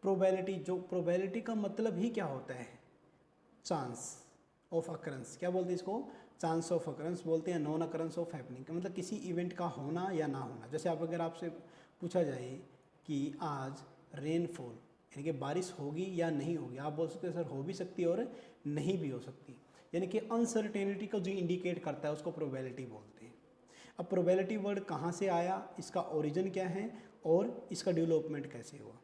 Probability, जो probability का मतलब ही क्या होता है, चांस ऑफ अकरेंस, क्या बोलते हैं इसको, चांस ऑफ अकरेंस बोलते हैं, नॉन अकरेंस ऑफ हैपनिंग, मतलब किसी इवेंट का होना या ना होना। जैसे आप अगर आपसे पूछा जाए कि आज रेनफॉल यानी कि बारिश होगी या नहीं होगी, आप बोल सकते हैं सर हो भी सकती है और नहीं भी हो सकती, यानी कि अनसर्टेनिटी को जो इंडिकेट करता है उसको प्रोबेबिलिटी बोलते हैं। अब प्रोबेबिलिटी वर्ड कहाँ से आया, इसका ओरिजिन क्या है और इसका डेवलपमेंट कैसे हुआ।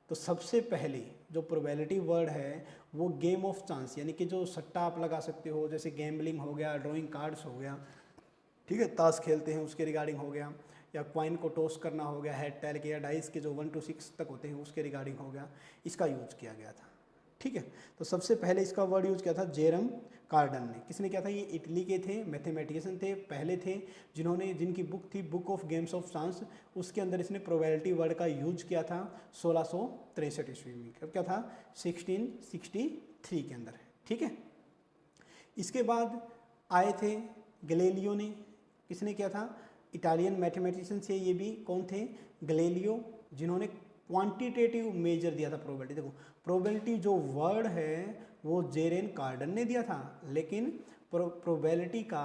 तो सबसे पहले जो प्रोबेबिलिटी वर्ड है वो गेम ऑफ चांस, यानी कि जो सट्टा आप लगा सकते हो, जैसे गैम्बलिंग हो गया, ड्राइंग कार्ड्स हो गया, ठीक है, ताश खेलते हैं उसके रिगार्डिंग हो गया, या क्वाइन को टॉस करना हो गया, हेड टेल के, या डाइस के जो 1 to 6 तक होते हैं उसके रिगार्डिंग हो गया, इसका यूज किया गया था। ठीक है, तो सबसे पहले इसका वर्ड यूज किया था जेरम कार्डन ने। किसने किया था, ये इटली के थे, मैथमेटिशियन थे, पहले थे जिन्होंने, जिनकी बुक थी book of games of chance, उसके अंदर इसने प्रोबेबिलिटी वर्ड का यूज किया था 1663 ईस्वी में। कब क्या था, 1663 के अंदर। ठीक है, इसके बाद आए थे गैलीलियो ने। किसने किया था, इटालियन मैथमेटिशियन से ये भी, कौन थे, गैलीलियो, जिन्होंने क्वांटिटेटिव मेजर दिया था प्रोबेबिलिटी। देखो प्रोबेबिलिटी जो वर्ड है वो जेरेन कार्डन ने दिया था, लेकिन प्रोबेबिलिटी का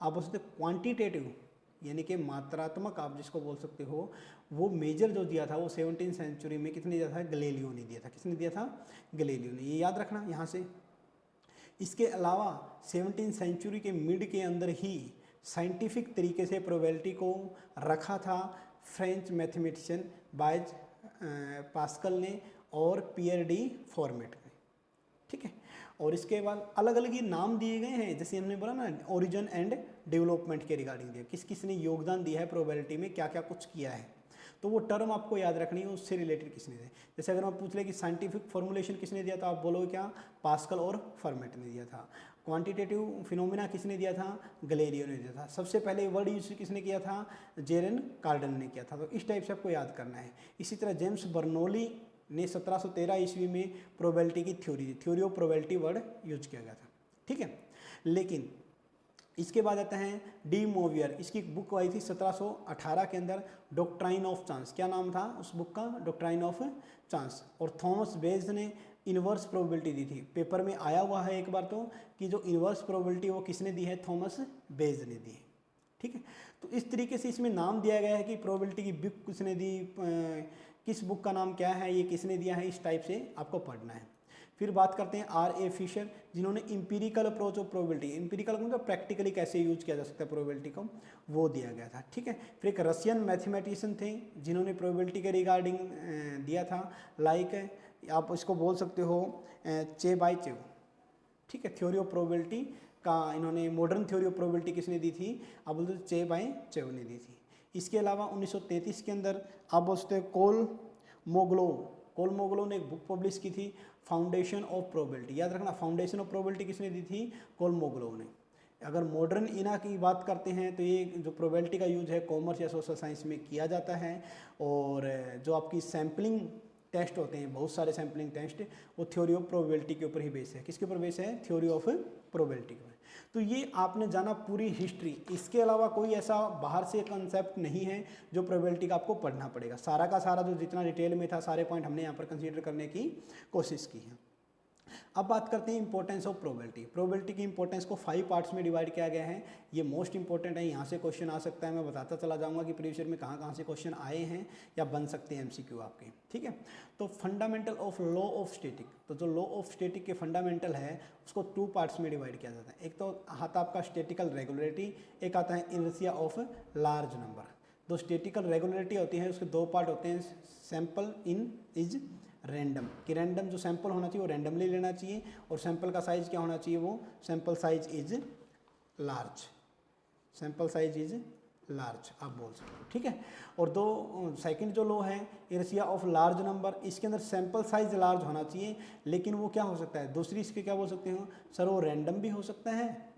आप बोल सकते क्वांटिटेटिव यानी कि मात्रात्मक आप जिसको बोल सकते हो, वो मेजर जो दिया था वो 17वीं सेंचुरी में किसने दिया था, गैलीलियो ने दिया था। किसने दिया था, गैलीलियो ने, ये याद रखना यहाँ से। इसके अलावा 17वीं सेंचुरी के मिड के अंदर ही साइंटिफिक तरीके से प्रोबेबिलिटी को रखा था फ्रेंच मैथमेटिशियन बायज पास्कल ने और पियर डी फॉर्मेट ने। ठीक है, और इसके बाद अलग अलग ही नाम दिए गए हैं, जैसे हमने बोला ना ओरिजिन एंड डेवलपमेंट के रिगार्डिंग दिया, किस किस ने योगदान दिया है प्रोबेबिलिटी में, क्या क्या कुछ किया है, तो वो टर्म आपको याद रखनी है, उससे रिलेटेड किसने दिया। जैसे अगर आप पूछ ले कि साइंटिफिक फॉर्मुलेशन किसने दिया, तो आप बोलोगे क्या, पास्कल और फॉर्मेट ने दिया था। क्वांटिटेटिव फिनोमिना किसने दिया था, गैलीलियो ने दिया था। सबसे पहले वर्ड यूज किसने किया था, जेरन कार्डन ने किया था। तो इस टाइप से आपको याद करना है। इसी तरह जेम्स बर्नौली ने 1713 ईस्वी में प्रोबेबिलिटी की theory of probability word use किया गया था। ठीक है, लेकिन इसके बाद आता है डी मोवियर, इसकी बुक आई थी 1718 के अंदर, डॉक्ट्राइन ऑफ चांस। क्या नाम था उस बुक का, डॉक्ट्राइन ऑफ चांस। और थॉमस बेज ने इन्वर्स प्रोबेबिलिटी दी थी। पेपर में आया हुआ है एक बार तो कि जो इन्वर्स प्रोबेबिलिटी वो किसने दी है, थॉमस बेज ने दी है। ठीक है, तो इस तरीके से इसमें नाम दिया गया है कि प्रोबेबिलिटी की बुक किसने दी, किस बुक का नाम क्या है, ये किसने दिया है, इस टाइप से आपको पढ़ना है। फिर बात करते हैं R.A. फिशर, जिन्होंने empirical approach of probability, empirical मतलब प्रैक्टिकली कैसे यूज किया जा सकता है प्रोबेबिलिटी को, वो दिया गया था। ठीक है, फिर एक रशियन मैथमेटिशियन थे जिन्होंने प्रोबेबिलिटी के रिगार्डिंग दिया था, लाइक आप इसको बोल सकते हो चेबाइचेव। ठीक है, थ्योरी ऑफ प्रोबेबिलिटी का इन्होंने, मॉडर्न थ्योरी ऑफ प्रोबेबिलिटी किसने दी थी, आप बोलते चेबाइचेव ने दी थी। इसके अलावा 1933 के अंदर आप बोल सकते हैं कोलमोग्लो ने एक बुक पब्लिश की थी, फाउंडेशन ऑफ प्रोबेबिलिटी। याद रखना, फाउंडेशन ऑफ प्रोबेबिलिटी किसने दी थी, कोलमोग्लो ने। अगर मॉडर्न इना की बात करते हैं तो ये जो प्रोबेबिलिटी का यूज है कॉमर्स या सोशल साइंस में किया जाता है। और जो आपकी सैम्पलिंग टेस्ट होते हैं, बहुत सारे सैम्पलिंग टेस्ट, वो थ्योरी ऑफ प्रोबेबिलिटी के ऊपर ही बेस है। किसके ऊपर बेस है, थ्योरी ऑफ प्रोबेबिलिटी के ऊपर। तो ये आपने जाना पूरी हिस्ट्री। इसके अलावा कोई ऐसा बाहर से कंसेप्ट नहीं है जो प्रोबेबिलिटी का आपको पढ़ना पड़ेगा। सारा का सारा जो जितना डिटेल में था, सारे पॉइंट हमने यहाँ पर कंसीडर करने की कोशिश की है। अब बात करते हैं इंपॉर्टेंस ऑफ प्रोबेबिलिटी। प्रोबेबिलिटी की इंपॉर्टेंस को 5 पार्ट्स में डिवाइड किया गया है। ये मोस्ट इंपॉर्टेंट है, यहाँ से क्वेश्चन आ सकता है। मैं बताता चला जाऊँगा कि प्रीवियस ईयर में कहाँ कहाँ से क्वेश्चन आए हैं या बन सकते हैं MCQ आपके। ठीक है, तो fundamental of law of static, तो जो लॉ ऑफ स्टैटिक के फंडामेंटल है उसको 2 पार्ट्स में डिवाइड किया जाता है। एक तो आता आपका स्टैटिकल रेगुलरिटी, एक आता है इनर्शिया ऑफ लार्ज नंबर। जो स्टैटिकल रेगुलरिटी होती है उसके 2 पार्ट होते हैं, सैंपल इन इज रैंडम, कि रैंडम जो सैंपल होना चाहिए वो रैंडमली लेना चाहिए, और सैंपल का साइज क्या होना चाहिए, वो sample size is large, sample size is large आप बोल सकते हो। ठीक है, और दो सेकंड जो लॉ है इनर्शिया ऑफ लार्ज नंबर, इसके अंदर सैंपल साइज लार्ज होना चाहिए, लेकिन वो क्या हो सकता है, दूसरी इसके क्या बोल सकते हो सर, वो रैंडम भी हो सकता है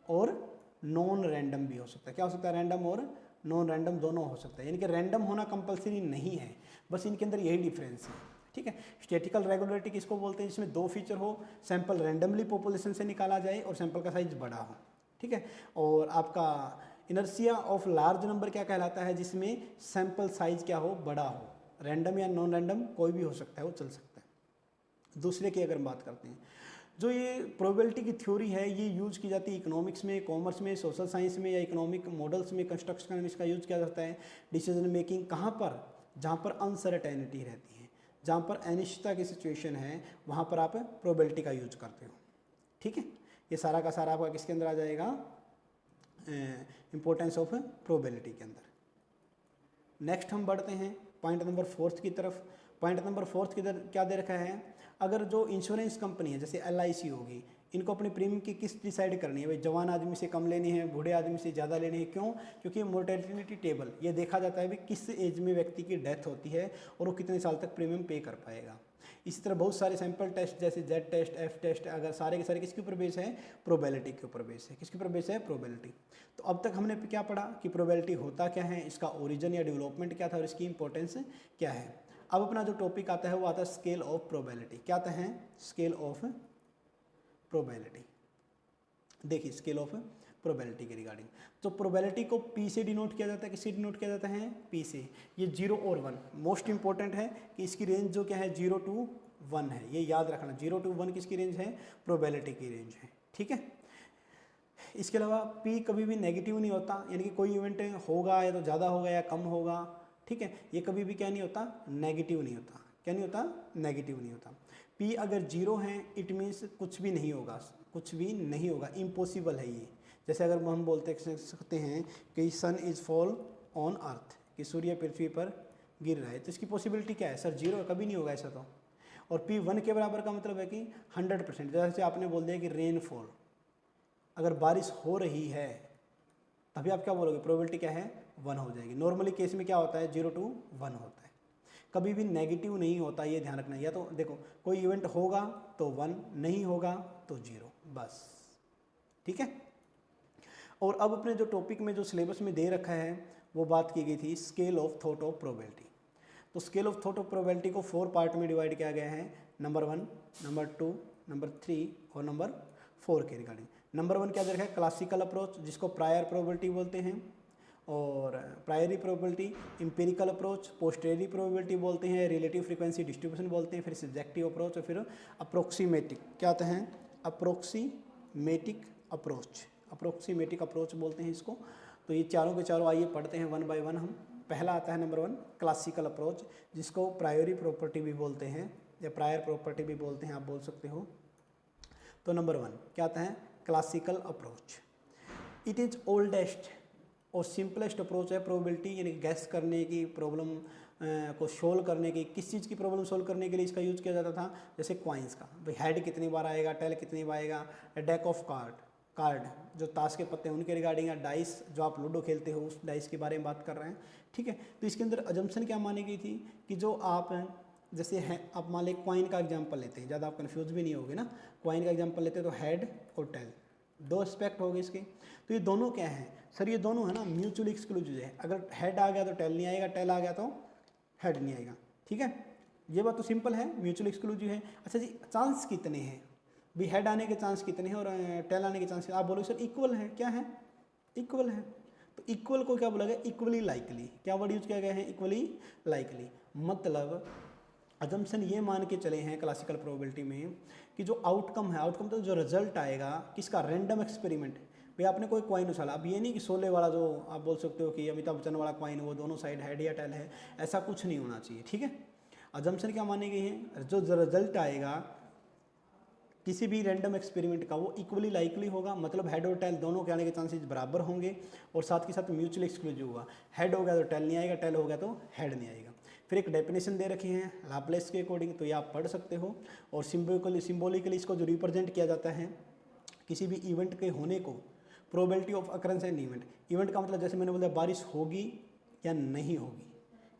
और नॉन रैंडम भी हो सकता है। क्या हो सकता है, रैंडम और नॉन रैंडम दोनों हो सकता है, यानी कि रैंडम होना कंपलसरी नहीं है, बस इनके अंदर यही डिफरेंस है। ठीक है, स्टैटिकल रेगुलरिटी किसको बोलते हैं, जिसमें 2 फीचर हो, सैंपल रैंडमली पॉपुलेशन से निकाला जाए और सैंपल का साइज बड़ा हो। ठीक है, और आपका इनर्शिया ऑफ लार्ज नंबर क्या कहलाता है, जिसमें सैंपल साइज क्या हो, बड़ा हो, रैंडम या नॉन रैंडम कोई भी हो सकता है, वो चल सकता है। दूसरे की अगर हम बात करते हैं, जो ये प्रोबेबिलिटी की थ्योरी है ये यूज़ की जाती है इकोनॉमिक्स में, कॉमर्स में, सोशल साइंस में या इकोनॉमिक मॉडल्स में, कंस्ट्रक्शन में इसका यूज़ किया जाता है। डिसीजन मेकिंग कहाँ पर, जहाँ पर अनसर्टेनिटी रहती है, जहाँ पर अनिश्चितता की सिचुएशन है, वहाँ पर आप प्रोबेबिलिटी का यूज करते हो। ठीक है, ये सारा का सारा आपका किसके अंदर आ जाएगा, इंपॉर्टेंस ऑफ प्रोबेबिलिटी के अंदर। नेक्स्ट हम बढ़ते हैं पॉइंट नंबर 4 की तरफ। पॉइंट नंबर 4 की तरफ क्या दे रखा है, अगर जो इंश्योरेंस कंपनी है जैसे LIC होगी, इनको अपनी प्रीमियम की किस्त डिसाइड करनी है, भाई जवान आदमी से कम लेनी है, बूढ़े आदमी से ज़्यादा लेनी है। क्यों? क्योंकि मोर्टेलिटी टेबल ये देखा जाता है भी किस एज में व्यक्ति की डेथ होती है और वो कितने साल तक प्रीमियम पे कर पाएगा। इसी तरह बहुत सारे सैंपल टेस्ट जैसे Z टेस्ट, F टेस्ट, अगर सारे के सारे किसके ऊपर बेस है, प्रोबेबिलिटी के ऊपर बेस है। किसके ऊपर बेस है, प्रोबेबिलिटी। तो अब तक हमने क्या पढ़ा कि प्रोबेबिलिटी होता क्या है, इसका ओरिजिन या डेवलपमेंट क्या था और इसकी इंपॉर्टेंस क्या है। अब अपना जो टॉपिक आता है वो आता है स्केल ऑफ प्रोबेबिलिटी। क्या आता है, स्केल ऑफ प्रोबेबिलिटी। देखिए स्केल ऑफ प्रोबेबिलिटी के रिगार्डिंग, तो प्रोबेबिलिटी को P से डिनोट किया जाता है, किससे डिनोट किया जाता है, P से। ये 0 और 1 मोस्ट इंपॉर्टेंट है कि इसकी रेंज जो क्या है 0 to 1 है, ये याद रखना। 0 to 1 किसकी रेंज है, प्रोबेबिलिटी की रेंज है। ठीक है, इसके अलावा P कभी भी नेगेटिव नहीं होता, यानी कि कोई इवेंट होगा या तो ज़्यादा होगा या कम होगा। ठीक है, ये कभी भी क्या नहीं होता, नेगेटिव नहीं होता। क्या नहीं होता, नेगेटिव नहीं होता। P अगर 0 है इट मीन्स कुछ भी नहीं होगा, कुछ भी नहीं होगा, इम्पॉसिबल है ये। जैसे अगर हम बोलते सकते हैं कि सन इज़ फॉल ऑन अर्थ, कि सूर्य पृथ्वी पर गिर रहा है, तो इसकी पॉसिबिलिटी क्या है, सर 0 कभी नहीं होगा ऐसा तो। और P 1 के बराबर का मतलब है कि 100%। जैसे आपने बोल दिया कि रेनफॉल, अगर बारिश हो रही है तभी आप क्या बोलोगे, प्रोबेबिलिटी क्या है, 1 हो जाएगी। नॉर्मली केस में क्या होता है, 0 to 1 होता है, कभी भी नेगेटिव नहीं होता, ये ध्यान रखना। या तो देखो कोई इवेंट होगा तो 1, नहीं होगा तो 0, बस। ठीक है, और अब अपने जो टॉपिक में जो सिलेबस में दे रखा है वो बात की गई थी scale of thought of probability. तो scale of thought of probability को 4 पार्ट में डिवाइड किया गया है, नंबर 1, नंबर 2, नंबर 3 और नंबर 4 के रिगार्डिंग। नंबर 1 क्या दे रखा है, क्लासिकल अप्रोच, जिसको प्रायर प्रोबेबिलिटी बोलते हैं, और priori probability, empirical approach, posteriori probability बोलते हैं, रिलेटिव फ्रीक्वेंसी डिस्ट्रीब्यूशन बोलते हैं, फिर सब्जेक्टिव अप्रोच और फिर अप्रोक्सीमेटिक। क्या आता है, अप्रोक्सीमेटिक अप्रोच, अप्रोक्सीमेटिक अप्रोच बोलते हैं इसको। तो ये चारों के चारों आइए पढ़ते हैं 1 by 1 हम। पहला आता है नंबर 1 क्लासिकल अप्रोच, जिसको प्रायोरी प्रॉपर्टी भी बोलते हैं या प्रायर प्रॉपर्टी भी बोलते हैं, आप बोल सकते हो। तो नंबर 1 क्या आता है, classical approach. It is oldest और सिंपलेस्ट अप्रोच है प्रोबेबिलिटी, यानी गैस करने की, प्रॉब्लम को सोल्व करने की। किस चीज़ की प्रॉब्लम सोल्व करने के लिए इसका यूज़ किया जाता था, जैसे क्वाइंस का, भाई हेड कितनी बार आएगा, टेल कितनी बार आएगा, डेक ऑफ कार्ड जो ताश के पत्ते हैं उनके रिगार्डिंग, या डाइस जो आप लूडो खेलते हो उस डाइस के बारे में बात कर रहे हैं। ठीक है, तो इसके अंदर अजम्पशन क्या मानी गई थी कि जो आप जैसे है, आप मान लें क्वाइन का एग्जांपल लेते हैं, ज़्यादा आप कंफ्यूज भी नहीं होगे ना। क्वाइन का एग्जांपल लेते हैं तो हेड और टेल, 2 एस्पेक्ट हो गए इसके। तो ये दोनों क्या हैं, सर ये दोनों है ना म्यूचुअली एक्सक्लूसिव है। अगर हेड आ गया तो टेल नहीं आएगा, टेल आ गया तो हेड नहीं आएगा। ठीक है, ये बात तो सिंपल है, म्यूचुअली एक्सक्लूसिव है। अच्छा जी, चांस कितने हैं, भी हेड आने के चांस कितने हैं और टेल आने के चांस, आप बोलो सर इक्वल है। क्या है, इक्वल है। तो इक्वल को क्या बोला गया, इक्वली लाइकली। क्या वर्ड यूज किया गया है, इक्वली लाइकली। मतलब अजम्पशन ये मान के चले हैं क्लासिकल प्रोबेबिलिटी में कि जो आउटकम है, आउटकम तो जो रिजल्ट आएगा किसका, रैंडम एक्सपेरिमेंट। भाई आपने कोई कॉइन उछाला, अब ये नहीं कि शोले वाला जो आप बोल सकते हो कि अमिताभ बच्चन वाला कॉइन वो दोनों साइड हेड या टेल है, ऐसा कुछ नहीं होना चाहिए। ठीक है, अजम्पशन क्या मानी गई है, जो रिजल्ट आएगा किसी भी रैंडम एक्सपेरिमेंट का वो इक्वली लाइकली होगा, मतलब हेड और टेल दोनों के आने के चांसेस बराबर होंगे, और साथ के साथ म्यूचुअली एक्सक्लूसिव होगा। हेड हो गया तो टेल नहीं आएगा, टेल हो गया तो हेड नहीं आएगा। फिर एक डेफिनेशन दे रखी है लाप्लेस के अकॉर्डिंग, तो ये आप पढ़ सकते हो। और सिम्बोलिकली इसको जो रिप्रेजेंट किया जाता है किसी भी इवेंट के होने को, probability of occurrence and event. Event का मतलब जैसे मैंने बोला बारिश होगी या नहीं होगी,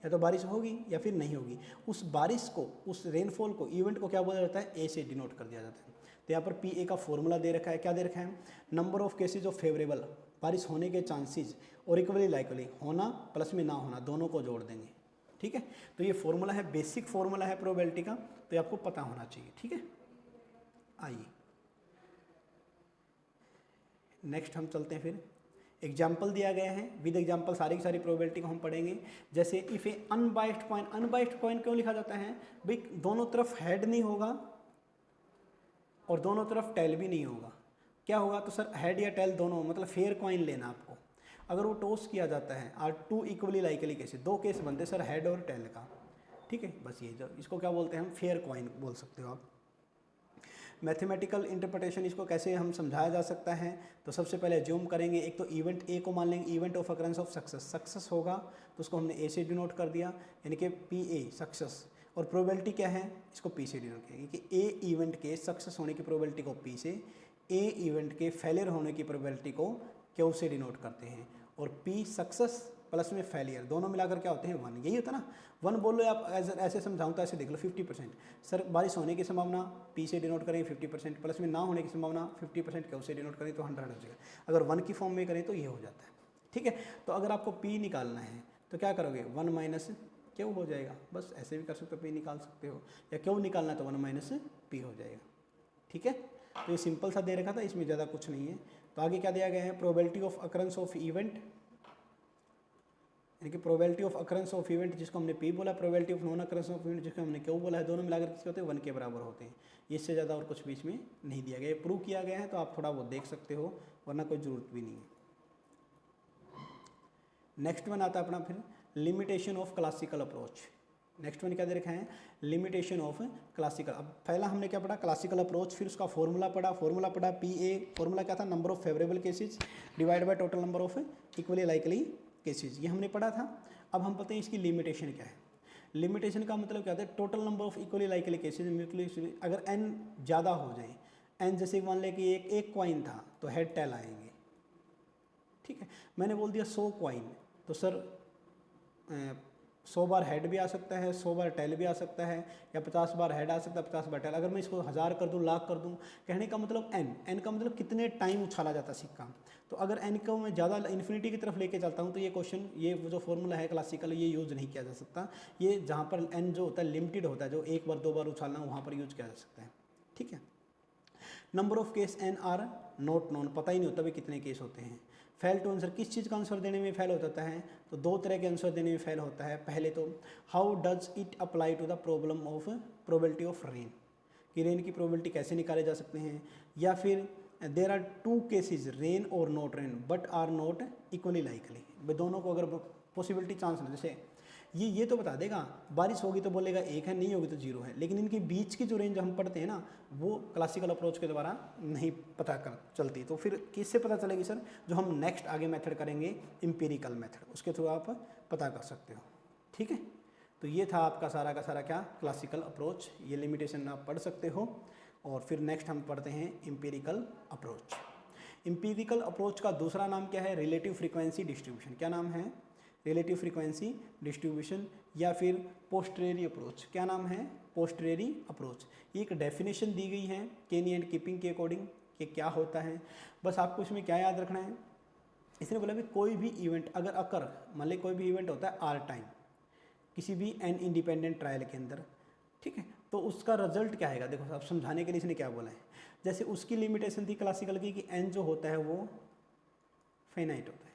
या तो बारिश होगी या फिर नहीं होगी। उस बारिश को, उस रेनफॉल को, इवेंट को क्या बोला जाता है, ए से डिनोट कर दिया जाता है। तो यहाँ पर PA का फॉर्मूला दे रखा है। क्या दे रखा है, number of cases of favourable, बारिश होने के चांसेस, और इक्वली लाइकली, होना प्लस में ना होना, दोनों को जोड़ देंगे। ठीक है, तो ये फॉर्मूला है, बेसिक फॉर्मूला है प्रोबेबिलिटी का, तो ये आपको पता होना चाहिए। ठीक है, आइए नेक्स्ट हम चलते हैं फिर एग्जाम्पल दिया गया है, विद एग्जाम्पल सारी की सारी प्रोबेबिलिटी को हम पढ़ेंगे। जैसे if A unbiased coin, unbiased coin क्यों लिखा जाता है भाई, दोनों तरफ हेड नहीं होगा और दोनों तरफ टेल भी नहीं होगा। क्या होगा तो सर हेड या टेल दोनों, मतलब फेयर कॉइन लेना आपको। अगर वो टॉस किया जाता है are two equally likely cases, दो केस बनते सर हेड और टेल का, ठीक है। बस ये जो इसको क्या बोलते हैं हम, फेयर कॉइन बोल सकते हो आप। मैथमेटिकल इंटरप्रिटेशन इसको कैसे हम समझाया जा सकता है, तो सबसे पहले ज्यूम करेंगे, एक तो इवेंट ए को मान लेंगे event of occurrence of success, success होगा तो उसको हमने ए से डिनोट कर दिया, यानी कि पी ए सक्सेस, और प्रोबेबिलिटी क्या है इसको पी से डिनोट करेंगे कि ए इवेंट के सक्सेस होने की प्रोबेबिलिटी को पी से, ए इवेंट के फेलियर होने की प्रोबेबिलिटी को क्यू से डिनोट करते हैं, और पी सक्सेस प्लस में फेलियर दोनों मिलाकर क्या होते हैं 1, यही होता है ना। 1 बोल लो आप, ऐसे समझाऊँ तो ऐसे देख लो 50%, सर बारिश होने की संभावना पी से डिनोट करें 50%, प्लस में ना होने की संभावना 50% क्यू से डिनोट करें तो 100 हो जाएगा। अगर 1 की फॉर्म में करें तो ये हो जाता है, ठीक है। तो अगर आपको पी निकालना है तो क्या करोगे, 1 माइनस क्यू हो जाएगा, बस ऐसे भी कर सकते हो, पी निकाल सकते हो, या क्यू निकालना है तो 1 माइनस पी हो जाएगा, ठीक है। तो ये सिंपल सा दे रखा था, इसमें ज़्यादा कुछ नहीं है। तो आगे क्या दिया गया है, probability of occurrence of event, यानी कि probability of occurrence of event जिसको हमने पी बोला, probability of non occurrence of event जिसको हमने क्यू बोला है, दोनों मिलाकर किसके होते हैं 1 के बराबर होते हैं। इससे ज़्यादा और कुछ बीच में नहीं दिया गया, ये प्रूव किया गया है तो आप थोड़ा वो देख सकते हो, वरना कोई ज़रूरत भी नहीं है। नेक्स्ट वन आता है अपना फिर limitation of classical approach. Next one क्या दे रखा है, लिमिटेशन ऑफ क्लासिकल। अब पहला हमने क्या पढ़ा, क्लासिकल अप्रोच, फिर उसका फॉर्मूला पढ़ा पी ए, फॉर्मूला क्या था, number of favourable cases divide by total number of equally likely cases, ये हमने पढ़ा था। अब हम पता है इसकी लिमिटेशन क्या है। लिमिटेशन का मतलब क्या होता है, total number of equally likely cases, अगर n ज़्यादा हो जाए, n जैसे मान लें कि एक कॉइन था तो हेड टेल आएंगे, ठीक है। मैंने बोल दिया 100 कॉइन, तो सर 100 बार हेड भी आ सकता है, 100 बार टेल भी आ सकता है, या 50 बार हेड आ सकता है, 50 बार टेल। अगर मैं इसको 1000 कर दूं, लाख कर दूं, कहने का मतलब n का मतलब कितने टाइम उछाला जाता है सिक्का। तो अगर n को मैं ज़्यादा इन्फिनिटी की तरफ लेके चलता हूँ तो ये क्वेश्चन, ये जो फॉर्मूला है क्लासिकल, ये यूज़ नहीं किया जा सकता। ये जहाँ पर n जो होता है लिमिटेड होता है, जो एक बार 2 बार उछालना, वहाँ पर यूज किया जा सकता है, ठीक है। Number of case n are not known, पता ही नहीं होता भी कितने केस होते हैं। फेल टू आंसर, किस चीज़ का आंसर देने में फेल हो जाता है, तो 2 तरह के आंसर देने में फेल होता है। पहले तो how does it apply to the problem of probability of rain, कि रेन की प्रोबेबिलिटी कैसे निकाले जा सकते हैं, या फिर देर आर 2 केसेस रेन और not rain but are not equally likely, दोनों को अगर पॉसिबिलिटी चांस ना, जैसे ये तो बता देगा बारिश होगी तो बोलेगा 1 है, नहीं होगी तो 0 है, लेकिन इनके बीच की जो रेंज हम पढ़ते हैं ना, वो क्लासिकल अप्रोच के द्वारा नहीं पता कर चलती। तो फिर किससे पता चलेगी सर, जो हम नेक्स्ट आगे मेथड करेंगे एम्पिरिकल मेथड, उसके थ्रू आप पता कर सकते हो, ठीक है। तो ये था आपका सारा का सारा क्या, क्लासिकल अप्रोच, ये लिमिटेशन आप पढ़ सकते हो। और फिर नेक्स्ट हम पढ़ते हैं एम्पिरिकल अप्रोच। एम्पिरिकल अप्रोच का दूसरा नाम क्या है, रिलेटिव फ्रीक्वेंसी डिस्ट्रीब्यूशन। क्या नाम है, रिलेटिव फ्रीक्वेंसी डिस्ट्रीब्यूशन, या फिर पोस्टरेरी अप्रोच। क्या नाम है, पोस्टरेरी अप्रोच। ये एक डेफिनेशन दी गई है केनी एंड कीपिंग के अकॉर्डिंग कि क्या होता है। बस आपको इसमें क्या याद रखना है, इसने बोला भी कोई भी इवेंट अगर अकर, मान ली कोई भी इवेंट होता है आर टाइम किसी भी एन इंडिपेंडेंट ट्रायल के अंदर, ठीक है, तो उसका रिजल्ट क्या आएगा। देखो आप समझाने के लिए इसने क्या बोला है, जैसे उसकी लिमिटेशन थी क्लासिकल की कि एन जो होता है वो फाइनाइट होता है,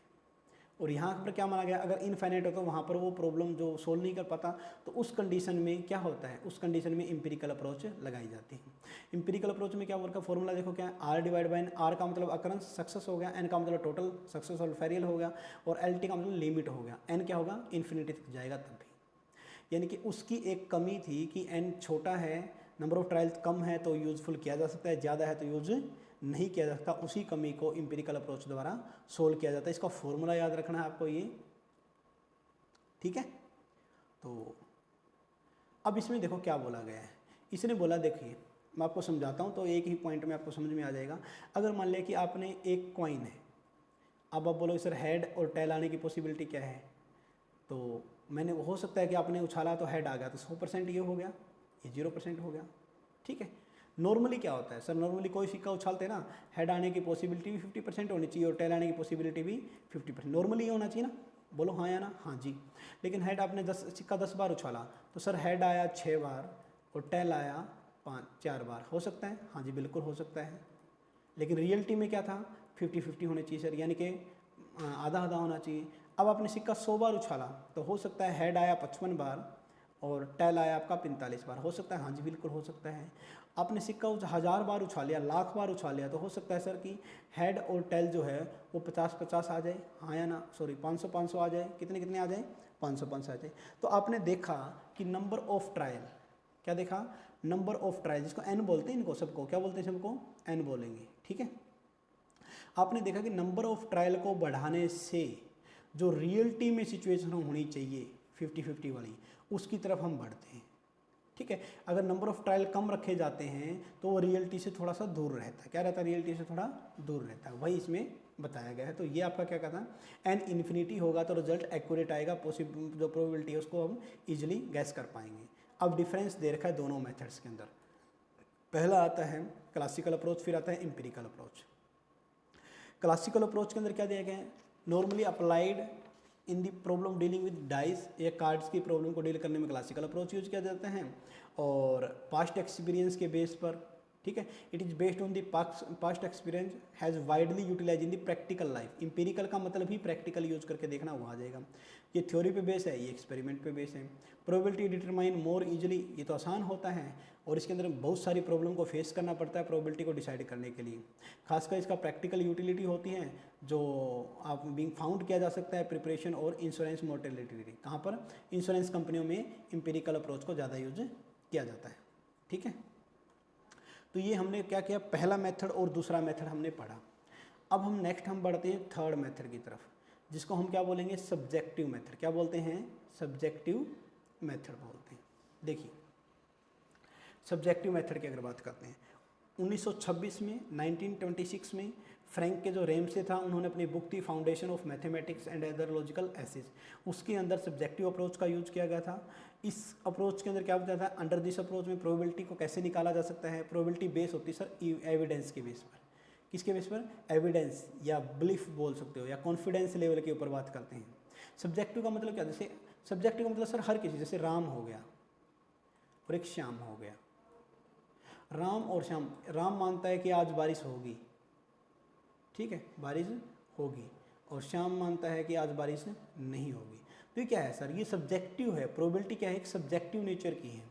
और यहाँ पर क्या माना गया, अगर इनफाइनाइट हो तो वहाँ पर वो प्रॉब्लम जो सोल्व नहीं कर पाता, तो उस कंडीशन में क्या होता है, उस कंडीशन में एम्पिरिकल अप्रोच लगाई जाती है। एम्पिरिकल अप्रोच में क्या वर्क, फॉर्मूला देखो क्या है, R divide by N. R का मतलब अकरेंस सक्सेस हो गया, एन का मतलब टोटल सक्सेस और फेरियल हो गया, और एल टी का मतलब लिमिट हो गया। एन क्या होगा, इन्फिनिटी तक जाएगा तब भी, यानी कि उसकी एक कमी थी कि एन छोटा है, नंबर ऑफ ट्रायल्स कम है तो यूजफुल किया जा सकता है, ज़्यादा है तो यूज नहीं किया जा सकता। उसी कमी को एम्पिरिकल अप्रोच द्वारा सोल्व किया जाता है। इसका फॉर्मूला याद रखना है आपको ये, ठीक है। तो अब इसमें देखो क्या बोला गया है, इसने बोला, देखिए मैं आपको समझाता हूँ तो एक ही पॉइंट में आपको समझ में आ जाएगा। अगर मान लिया कि आपने एक कॉइन है, अब आप बोलोगे सर हेड और टेल आने की पॉसिबिलिटी क्या है, तो मैंने हो सकता है कि आपने उछाला तो हेड आ गया, तो 100% ये हो गया, ये 0% हो गया, ठीक है। नॉर्मली क्या होता है सर, नॉर्मली कोई सिक्का उछालते हैं ना, हेड आने की पॉसिबिलिटी भी 50% होनी चाहिए और टेल आने की पॉसिबिलिटी भी 50%, नॉर्मली ये होना चाहिए ना, बोलो हाँ या ना, हाँ जी। लेकिन हेड आपने सिक्का 10 बार उछाला तो सर हेड आया 6 बार और टेल आया 4 बार, हो सकता है, हाँ जी बिल्कुल हो सकता है। लेकिन रियलिटी में क्या था, 50-50 होने चाहिए सर, यानी कि आधा आधा होना चाहिए। अब आपने सिक्का 100 बार उछाला तो हो सकता है हेड आया 55 बार और टेल आया आपका 45 बार, हो सकता है? हाँ जी बिल्कुल हो सकता है। आपने सिक्का 1000 बार उछाल लिया, लाख बार उछाल लिया तो हो सकता है सर कि हेड और टेल जो है वो 50-50 आ जाए, हाँ या ना, सॉरी 500-500 आ जाए, कितने कितने आ जाए, 500-500 आ जाए। तो आपने देखा कि नंबर ऑफ ट्रायल, क्या देखा, नंबर ऑफ ट्रायल, जिसको एन बोलते हैं, इनको सबको क्या बोलते हैं, सबको एन बोलेंगे, ठीक है। आपने देखा कि नंबर ऑफ ट्रायल को बढ़ाने से जो रियलिटी में सिचुएशन होनी चाहिए 50-50 वाली, उसकी तरफ हम बढ़ते हैं, ठीक है। अगर नंबर ऑफ ट्रायल कम रखे जाते हैं तो वो रियलिटी से थोड़ा सा दूर रहता है, क्या रहता है, रियलिटी से थोड़ा दूर रहता है, वही इसमें बताया गया है। तो ये आपका क्या कहता है, एन इन्फिनिटी होगा तो रिजल्ट एक्यूरेट आएगा, पॉसिबल जो प्रोबेबिलिटी है उसको हम इजीली गैस कर पाएंगे। अब डिफरेंस दे रखा है दोनों मेथड्स के अंदर। पहला आता है क्लासिकल अप्रोच, फिर आता है एम्पिरिकल अप्रोच। क्लासिकल अप्रोच के अंदर क्या दिया गया है, normally applied in the problem dealing with dice या कार्ड्स की प्रॉब्लम को डील करने में क्लासिकल अप्रोच यूज किया जाता है, और पास्ट एक्सपीरियंस के बेस पर, ठीक है। It is based on the past experience has widely utilize in the practical life. Empirical का मतलब ही प्रैक्टिकल यूज करके देखना, वो आ जाएगा। ये थ्योरी पे बेस है, ये एक्सपेरिमेंट पे बेस है। प्रोबेबिलिटी डिटरमाइन मोर इजीली, ये तो आसान होता है और इसके अंदर बहुत सारी प्रॉब्लम को फेस करना पड़ता है प्रोबेबिलिटी को डिसाइड करने के लिए। खासकर इसका प्रैक्टिकल यूटिलिटी होती है जो आप बीइंग फाउंड किया जा सकता है प्रिपरेशन और इंश्योरेंस मोर्टेलिटी, कहाँ पर, इंश्योरेंस कंपनियों में इंपेरिकल अप्रोच को ज़्यादा यूज किया जाता है, ठीक है। तो ये हमने क्या किया, पहला मेथड और दूसरा मेथड हमने पढ़ा। अब हम नेक्स्ट हम बढ़ते हैं थर्ड मेथड की तरफ, जिसको हम क्या बोलेंगे, सब्जेक्टिव मेथड। क्या बोलते हैं, सब्जेक्टिव मेथड बोलते हैं। देखिए सब्जेक्टिव मेथड की अगर बात करते हैं, 1926 में 1926 में फ्रैंक के जो रेमसे था, उन्होंने अपनी बुक थी foundation of mathematics and other logical essays, उसके अंदर सब्जेक्टिव अप्रोच का यूज किया गया था। इस अप्रोच के अंदर क्या बताया था, अंडर दिस अप्रोच में प्रोबेबिलिटी को कैसे निकाला जा सकता है। प्रोबेबिलिटी बेस होती है सर एविडेंस के बेस पर, किसके बेस पर, एविडेंस या बिलीफ बोल सकते हो, या कॉन्फिडेंस लेवल के ऊपर बात करते हैं। सब्जेक्टिव का मतलब क्या, जैसे सब्जेक्टिव का मतलब सर हर किसी, जैसे राम हो गया और एक श्याम हो गया, राम और श्याम, राम मानता है कि आज बारिश होगी, ठीक है, बारिश होगी, और श्याम मानता है कि आज बारिश नहीं होगी। तो ये क्या है सर, ये सब्जेक्टिव है। प्रोबेबिलिटी क्या है, एक सब्जेक्टिव नेचर की है,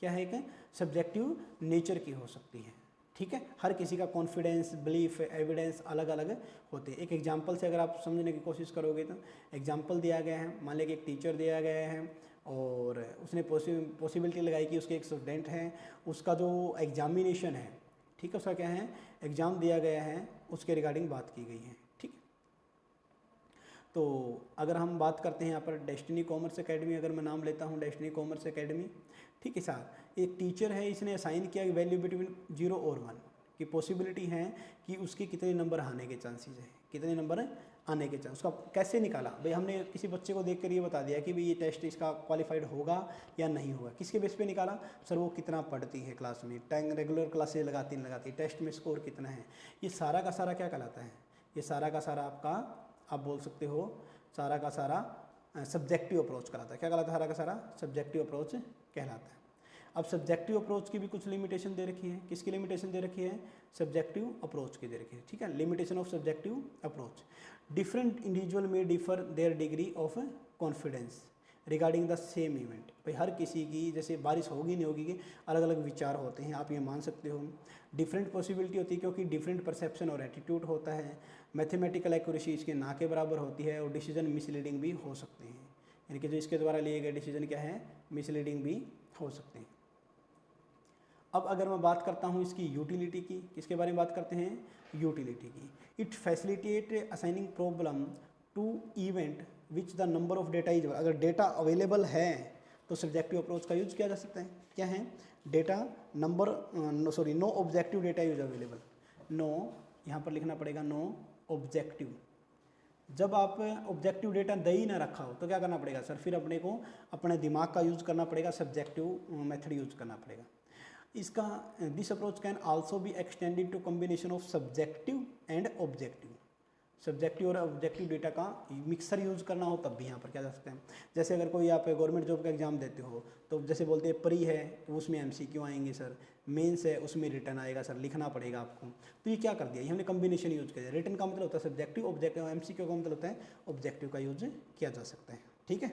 क्या है, एक सब्जेक्टिव नेचर की हो सकती है, ठीक है। हर किसी का कॉन्फिडेंस, बिलीफ, एविडेंस अलग अलग होते हैं। एक एग्जांपल से अगर आप समझने की कोशिश करोगे तो एग्जांपल दिया गया है, मान लें कि एक टीचर दिया गया है और उसने पॉसिबिलिटी लगाई कि उसके एक स्टूडेंट हैं, उसका जो एग्जामिनेशन है, ठीक है, उसका क्या है, एग्ज़ाम दिया गया है, उसके रिगार्डिंग बात की गई है, ठीक। तो अगर हम बात करते हैं यहाँ पर डेस्टिनी कॉमर्स एकेडमी, अगर मैं नाम लेता हूँ डेस्टिनी कॉमर्स एकेडमी, ठीक है सर, एक टीचर है, इसने असाइन किया वैल्यू बिटवीन 0 और 1 की पॉसिबिलिटी है कि उसके कितने नंबर आने के चांसेस हैं, कितने नंबर आने के चांस। उसका कैसे निकाला भाई, हमने किसी बच्चे को देखकर ये बता दिया कि भाई ये टेस्ट इसका क्वालिफाइड होगा या नहीं होगा, किसके बेस पे निकाला सर, वो कितना पढ़ती है क्लास में, टाइम रेगुलर क्लासेस लगाती नहीं लगाती, टेस्ट में स्कोर कितना है। ये सारा का सारा क्या कहलाता है, ये सारा का सारा आपका, आप बोल सकते हो सारा का सारा सब्जेक्टिव अप्रोच कहलाता है। क्या कहलाता है, सारा का सारा सब्जेक्टिव अप्रोच कहलाता है। अब सब्जेक्टिव अप्रोच की भी कुछ लिमिटेशन दे रखी है, किसकी लिमिटेशन दे रखी है, सब्जेक्टिव अप्रोच की दे रखी है, ठीक है। Limitation of subjective approach, different individual में differ their degree of confidence regarding the same event. भाई हर किसी की जैसे बारिश होगी नहीं होगी के अलग अलग विचार होते हैं, आप ये मान सकते हो। डिफरेंट पॉसिबिलिटी होती है क्योंकि डिफरेंट परसेप्शन और एटीट्यूड होता है। मैथमेटिकल एक्यूरेसी इसके ना के बराबर होती है और डिसीजन मिसलीडिंग भी हो सकते हैं, यानी कि जो इसके द्वारा लिए गए डिसीजन क्या है, मिसलीडिंग भी हो सकते हैं। अब अगर मैं बात करता हूँ इसकी यूटिलिटी की, किसके बारे में बात करते हैं, यूटिलिटी की। It facilitate assigning problem to event which the number of data is, अगर डेटा अवेलेबल है तो सब्जेक्टिव अप्रोच का यूज किया जा सकता है। क्या है, data number, no objective data use available, no, यहाँ पर लिखना पड़ेगा नो ऑब्जेक्टिव। जब आप ऑब्जेक्टिव डेटा दे ही ना रखा हो तो क्या करना पड़ेगा सर, फिर अपने को अपने दिमाग का यूज़ करना पड़ेगा, सब्जेक्टिव मेथड यूज करना पड़ेगा। इसका this approach can also be extended to combination of subjective and objective. Subjective और ऑब्जेक्टिव डेटा का मिक्सर यूज़ करना हो तब भी यहाँ पर क्या जा सकते हैं। जैसे अगर कोई आप गवर्नमेंट जॉब का एग्जाम देते हो तो जैसे बोलते हैं प्री है तो उसमें MCQ आएंगे सर, मेंस है उसमें रिटर्न आएगा सर, लिखना पड़ेगा आपको। तो ये क्या कर दिया, ये हमने कम्बिनेशन यूज़ किया। रिटर्न का मतलब होता है सब्जेक्टिव, ऑब्जेक्टिव, MCQ का मतलब होता है ऑब्जेक्टिव का यूज किया जा सकता है। ठीक है,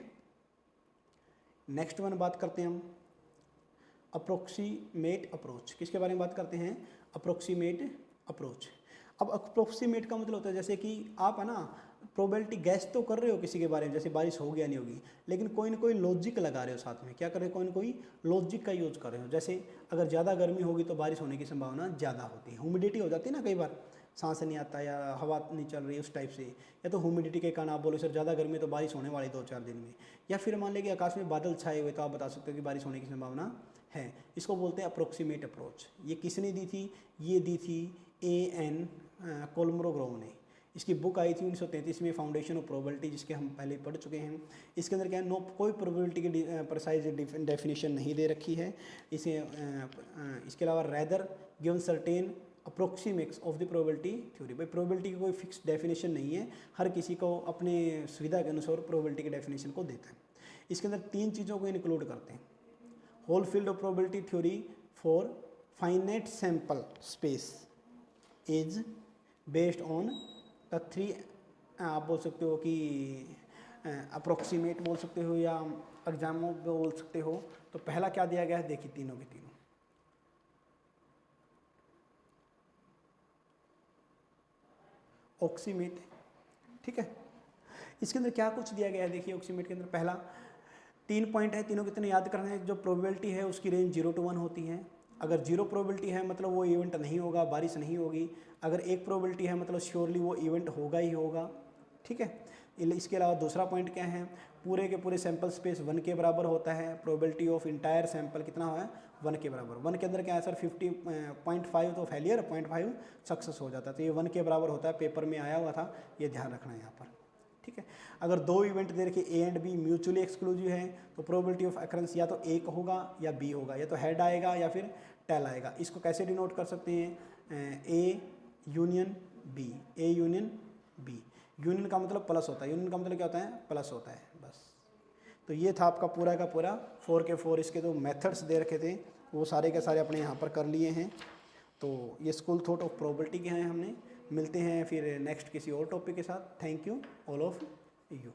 नेक्स्ट वन बात करते हैं हम अप्रोक्सीमेट अप्रोच। किसके बारे में बात करते हैं, अप्रोक्सीमेट अप्रोच। अब अप्रोक्सीमेट का मतलब होता है जैसे कि आप है ना प्रोबेबिलिटी गैस तो कर रहे हो किसी के बारे में, जैसे बारिश होगी या नहीं होगी, लेकिन कोई ना कोई लॉजिक लगा रहे हो साथ में। क्या कर रहे हो, कोई ना कोई लॉजिक का यूज़ कर रहे हो। जैसे अगर ज़्यादा गर्मी होगी तो बारिश होने की संभावना ज़्यादा होती है। ह्यूमिडिटी हो जाती है ना, कई बार सांस नहीं आता या हवा नहीं चल रही उस टाइप से, या तो ह्यूमिडिटी के कारण आप बोलो सर ज़्यादा गर्मी तो बारिश होने वाली 2-4 दिन में। या फिर मान लीजिए आकाश में बादल छाए हुए तो आप बता सकते हो कि बारिश होने की संभावना है। इसको बोलते हैं अप्रोक्सीमेट अप्रोच। ये किसने दी थी, ये दी थी A.N. कोलमरोग्रोव ने। इसकी बुक आई थी 1933 में, फाउंडेशन ऑफ प्रोबेबिलिटी, जिसके हम पहले पढ़ चुके हैं। इसके अंदर क्या है, कोई प्रोबेबिलिटी की प्रिसाइज डेफिनेशन नहीं दे रखी है इसे। इसके अलावा rather given certain approximates of the probability theory. भाई प्रोबेबिलिटी की कोई फिक्स डेफिनेशन नहीं है, हर किसी को अपने सुविधा के अनुसार प्रोबेबिलिटी की डेफिनेशन को देता है। इसके अंदर 3 चीज़ों को इंक्लूड करते हैं। Whole field of probability theory for finite sample space is based on the 3, आप बोल सकते हो कि अप्रोक्सीमेट बोल सकते हो या एग्जामो बोल सकते हो। तो पहला क्या दिया गया है, देखिए तीनों के तीनों ऑक्सीमेट। ठीक है, इसके अंदर क्या कुछ दिया गया है, देखिए ऑक्सीमेट के अंदर पहला 3 पॉइंट है, तीनों कितने याद करने हैं। जो प्रोबेबिलिटी है उसकी रेंज 0 to 1 होती है। अगर 0 प्रोबेबिलिटी है मतलब वो इवेंट नहीं होगा, बारिश नहीं होगी। अगर 1 प्रोबेबिलिटी है मतलब श्योरली वो इवेंट होगा ही होगा। ठीक है, इसके अलावा दूसरा पॉइंट क्या है, पूरे के पूरे सैंपल स्पेस 1 के बराबर होता है। प्रोबेबिलिटी ऑफ इंटायर सैंपल कितना है, 1 के बराबर। 1 के अंदर क्या है सर 50.5 तो फेलियर, 0.5 सक्सेस हो जाता है। तो ये 1 के बराबर होता है, पेपर में आया हुआ था, ये ध्यान रखना है यहाँ पर। ठीक है, अगर 2 इवेंट दे रखे A and B mutually exclusive है तो प्रोबेबिलिटी ऑफ अकरेंस या तो A होगा या B होगा, या तो हेड आएगा या फिर टेल आएगा। इसको कैसे डिनोट कर सकते हैं, A union B, A union B। Union का मतलब प्लस होता है, यूनियन का मतलब क्या होता है, प्लस होता है बस। तो ये था आपका पूरा का पूरा 4 के 4। इसके जो मेथड्स दे रखे थे वो सारे के सारे अपने यहाँ पर कर लिए हैं। तो ये स्कूल थॉट ऑफ प्रोबेबिलिटी के हैं हमने। मिलते हैं फिर नेक्स्ट किसी और टॉपिक के साथ। Thank you all of you.